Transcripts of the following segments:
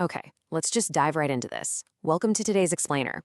Okay, let's just dive right into this. Welcome to today's explainer.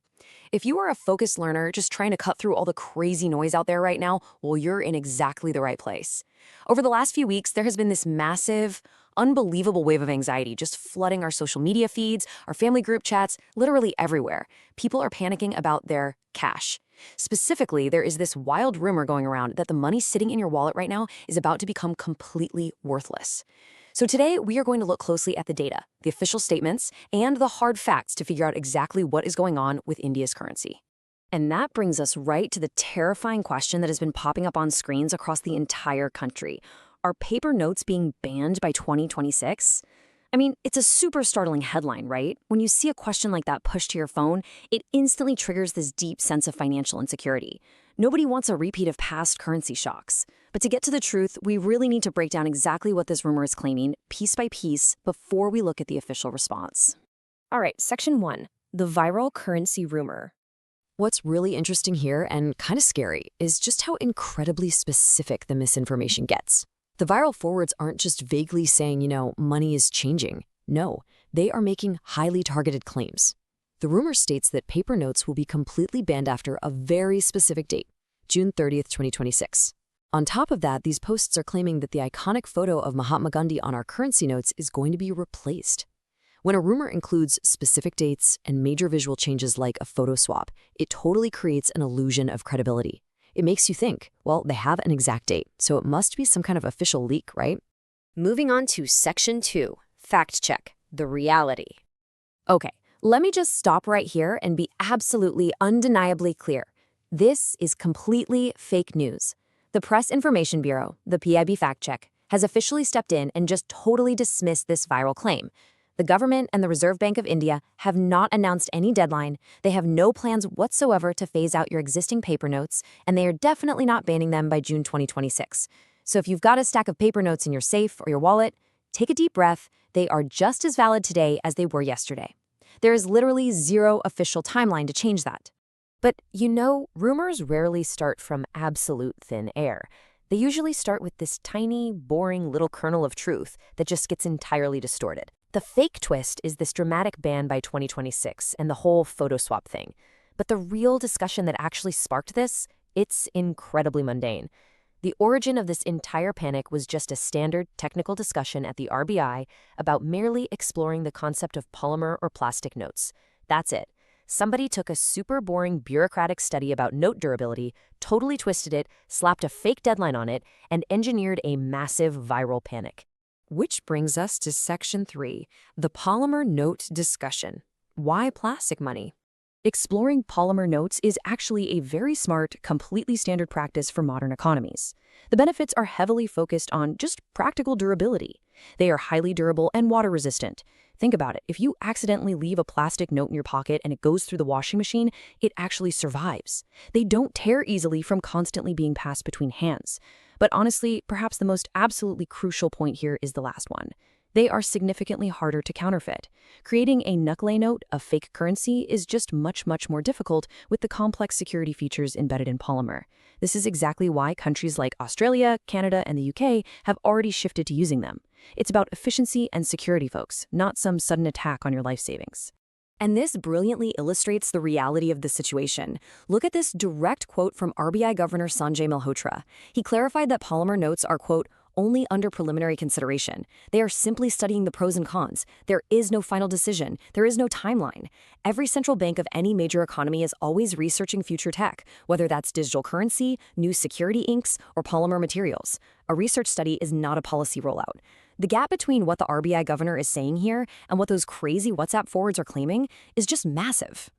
If you are a focused learner just trying to cut through all the crazy noise out there right now, well, you're in exactly the right place. Over the last few weeks, there has been this massive, unbelievable wave of anxiety just flooding our social media feeds, our family group chats, literally everywhere. People are panicking about their cash. Specifically, there is this wild rumor going around that the money sitting in your wallet right now is about to become completely worthless. So today, we are going to look closely at the data, the official statements, and the hard facts to figure out exactly what is going on with India's currency. And that brings us right to the terrifying question that has been popping up on screens across the entire country. Are paper notes being banned by 2026? I mean, it's a super startling headline, right? When you see a question like that pushed to your phone, it instantly triggers this deep sense of financial insecurity. Nobody wants a repeat of past currency shocks. But to get to the truth, we really need to break down exactly what this rumor is claiming, piece by piece, before we look at the official response. All right, Section 1, the viral currency rumor. What's really interesting here, and kind of scary, is just how incredibly specific the misinformation gets. The viral forwards aren't just vaguely saying, money is changing. No, they are making highly targeted claims. The rumor states that paper notes will be completely banned after a very specific date, June 30th, 2026. On top of that, these posts are claiming that the iconic photo of Mahatma Gandhi on our currency notes is going to be replaced. When a rumor includes specific dates and major visual changes like a photo swap, it totally creates an illusion of credibility. It makes you think, well, they have an exact date, so it must be some kind of official leak, right? Moving on to Section 2, fact check, the reality. Okay, let me just stop right here and be absolutely undeniably clear. This is completely fake news. The Press Information Bureau, the PIB fact check, has officially stepped in and just totally dismissed this viral claim. The government and the Reserve Bank of India have not announced any deadline, they have no plans whatsoever to phase out your existing paper notes, and they are definitely not banning them by June 2026. So if you've got a stack of paper notes in your safe or your wallet, take a deep breath. They are just as valid today as they were yesterday. There is literally zero official timeline to change that. But rumors rarely start from absolute thin air. They usually start with this tiny, boring little kernel of truth that just gets entirely distorted. The fake twist is this dramatic ban by 2026 and the whole photo swap thing. But the real discussion that actually sparked this, it's incredibly mundane. The origin of this entire panic was just a standard technical discussion at the RBI about merely exploring the concept of polymer or plastic notes. That's it. Somebody took a super boring bureaucratic study about note durability, totally twisted it, slapped a fake deadline on it, and engineered a massive viral panic. Which brings us to Section 3, the polymer note discussion. Why plastic money? Exploring polymer notes is actually a very smart, completely standard practice for modern economies. The benefits are heavily focused on just practical durability. They are highly durable and water resistant. Think about it. If you accidentally leave a plastic note in your pocket and it goes through the washing machine, it actually survives. They don't tear easily from constantly being passed between hands. But honestly, perhaps the most absolutely crucial point here is the last one. They are significantly harder to counterfeit. Creating a knuckle note of fake currency is just much more difficult with the complex security features embedded in polymer. This is exactly why countries like Australia, Canada, and the UK have already shifted to using them. It's about efficiency and security, folks, not some sudden attack on your life savings. And this brilliantly illustrates the reality of the situation. Look at this direct quote from RBI Governor Sanjay Malhotra. He clarified that polymer notes are, quote, only under preliminary consideration. They are simply studying the pros and cons. There is no final decision. There is no timeline. Every central bank of any major economy is always researching future tech, whether that's digital currency, new security inks, or polymer materials. A research study is not a policy rollout. The gap between what the RBI governor is saying here and what those crazy WhatsApp forwards are claiming is just massive.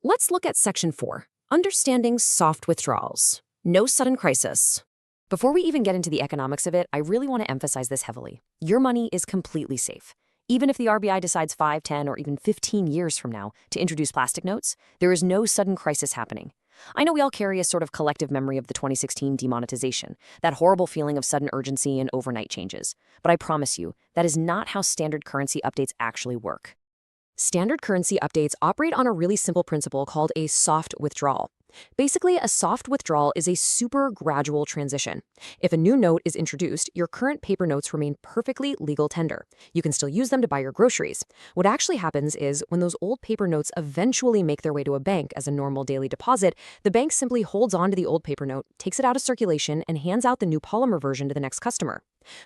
Let's look at Section 4, Understanding Soft Withdrawals. No sudden crisis. Before we even get into the economics of it, I really want to emphasize this heavily. Your money is completely safe. Even if the RBI decides 5, 10, or even 15 years from now to introduce plastic notes, there is no sudden crisis happening. I know we all carry a sort of collective memory of the 2016 demonetization, that horrible feeling of sudden urgency and overnight changes. But I promise you, that is not how standard currency updates actually work. Standard currency updates operate on a really simple principle called a soft withdrawal. Basically, a soft withdrawal is a super gradual transition. If a new note is introduced, your current paper notes remain perfectly legal tender. You can still use them to buy your groceries. What actually happens is, when those old paper notes eventually make their way to a bank as a normal daily deposit, the bank simply holds on to the old paper note, takes it out of circulation, and hands out the new polymer version to the next customer.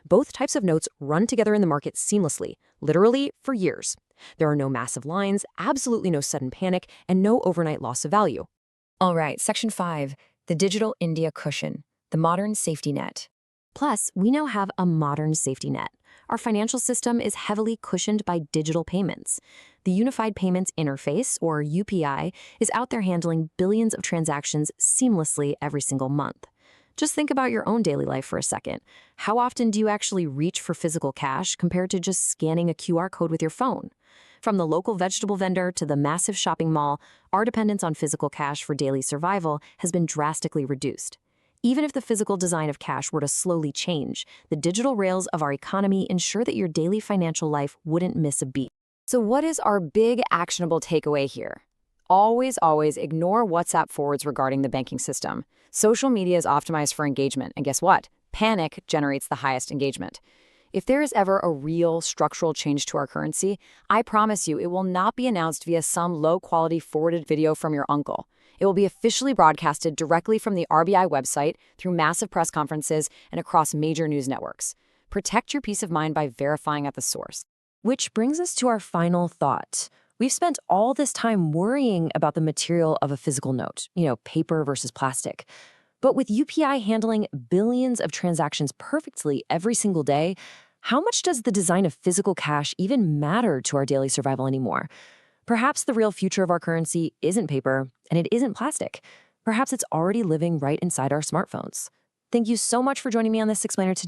Both types of notes run together in the market seamlessly, literally for years. There are no massive lines, absolutely no sudden panic, and no overnight loss of value. All right, Section 5, the Digital India Cushion, the modern safety net. Plus, we now have a modern safety net. Our financial system is heavily cushioned by digital payments. The Unified Payments Interface, or UPI, is out there handling billions of transactions seamlessly every single month. Just think about your own daily life for a second. How often do you actually reach for physical cash compared to just scanning a QR code with your phone? From the local vegetable vendor to the massive shopping mall, our dependence on physical cash for daily survival has been drastically reduced. Even if the physical design of cash were to slowly change, the digital rails of our economy ensure that your daily financial life wouldn't miss a beat. So what is our big actionable takeaway here? Always ignore WhatsApp forwards regarding the banking system. Social media is optimized for engagement, and guess what? Panic generates the highest engagement. If there is ever a real structural change to our currency, I promise you it will not be announced via some low-quality forwarded video from your uncle. It will be officially broadcasted directly from the RBI website, through massive press conferences, and across major news networks. Protect your peace of mind by verifying at the source. Which brings us to our final thought. We've spent all this time worrying about the material of a physical note, paper versus plastic. But with UPI handling billions of transactions perfectly every single day, how much does the design of physical cash even matter to our daily survival anymore? Perhaps the real future of our currency isn't paper, and it isn't plastic. Perhaps it's already living right inside our smartphones. Thank you so much for joining me on this explainer today.